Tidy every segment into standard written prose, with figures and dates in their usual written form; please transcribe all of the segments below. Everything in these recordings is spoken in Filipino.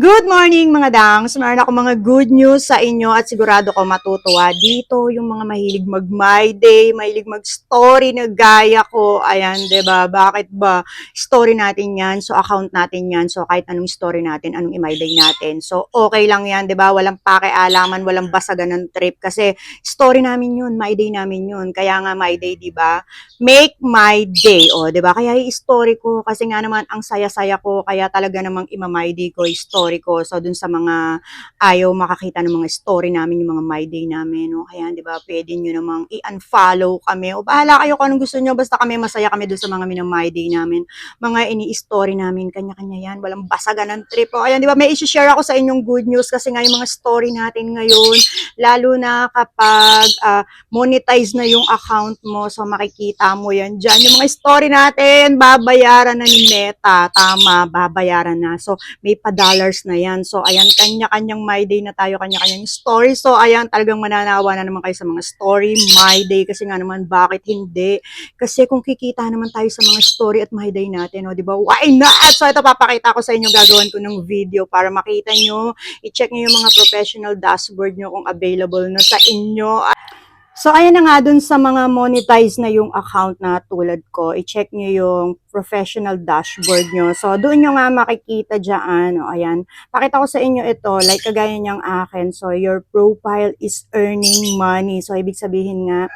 Good morning mga dangs! Meron ako mga good news sa inyo at sigurado ko matutuwa dito yung mga mahilig mag-my day, mahilig mag-story na gaya ko. Ayan, 'di ba? Bakit ba? Story natin 'yan, so account natin 'yan. So kahit anong story natin, anong i-my day natin. So okay lang 'yan, 'di ba? Walang pakialaman, walang basagan ng trip kasi story namin 'yun, my day namin 'yun. Kaya nga my day, 'di ba? Make my day, o 'di ba? Kaya i-story ko kasi nga naman ang saya-saya ko, kaya talaga namang ima-my day ko, story ko. So dun sa mga ayaw makakita ng mga story namin, yung mga my day namin, no? Kaya 'di ba, pwede niyo namang i-unfollow kami o bahala kayo kung anong gusto niyo, basta kami masaya kami dun sa mga my day namin. Mga ini-story namin, kanya-kanya 'yan, walang basagan ng trip. O ayan, 'di ba, may i-share ako sa inyong good news kasi nga yung mga story natin ngayon, lalo na kapag monetize na yung account mo, so makikita mo yan dyan. Yung mga story natin, babayaran na ni Meta. Tama, babayaran na. So, may pa-dollars na yan. So, ayan, kanya-kanyang my day na tayo, kanya-kanyang story. So, ayan, talagang mananawa na naman kayo sa mga story, my day. Kasi nga naman, bakit hindi? Kasi kung kikita naman tayo sa mga story at my day natin, no, di ba? Why not? So, ito papakita ko sa inyo, gagawin ko ng video para makita nyo, i-check nyo yung mga professional dashboard nyo kung available na sa inyo. So, ayan na nga dun sa mga monetize na yung account na tulad ko, i-check nyo yung professional dashboard nyo. So, doon nyo nga makikita dyan. O, ayan. Pakita ko sa inyo ito, like kagaya niyang akin. So, your profile is earning money. So, ibig sabihin nga,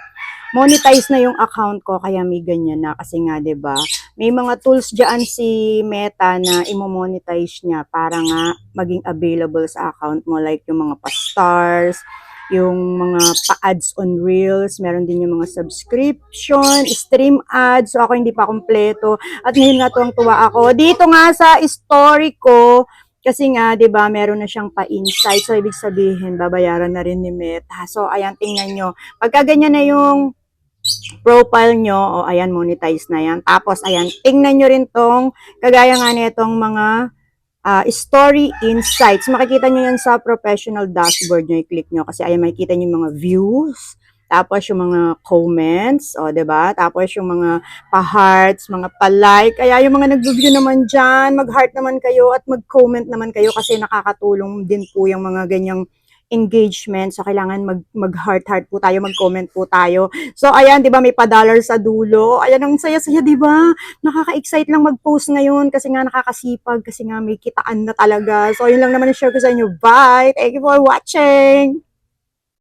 monetize na yung account ko, kaya may ganyan na. Kasi nga, 'di ba, may mga tools dyan si Meta na imo-monetize niya para nga maging available sa account mo. Like yung mga pa-stars, yung mga pa-ads on Reels, meron din yung mga subscription, stream ads. So ako hindi pa kompleto. At ngayon nga tuwang-tuwa ako. Dito nga sa story ko, kasi nga, 'di ba, meron na siyang pa-insight. So ibig sabihin, babayaran na rin ni Meta. So ayan, tingnan nyo. Pagka ganyan na yung profile nyo, o ayan, monetize na yan. Tapos ayan, tingnan nyo rin tong, kagaya nga nitong mga story insights. Makikita nyo yan sa professional dashboard nyo. I-click nyo kasi ayan, makikita nyo yung mga views. Tapos yung mga comments, o 'di ba? Tapos yung mga pa-hearts, mga pa-like. Kaya yung mga nag-review naman diyan, mag-heart naman kayo at mag-comment naman kayo kasi nakakatulong din po yung mga ganyang engagement. So kailangan mag-heart po tayo, mag-comment po tayo. So ayan, 'di ba, may pa-dollar sa dulo. Ayan, ang saya-saya, 'di ba? Nakaka-excite lang mag-post ngayon kasi nga nakakasipag, kasi nga may kitaan na talaga. So, yun lang naman yung share ko sa inyo. Bye! Thank you for watching!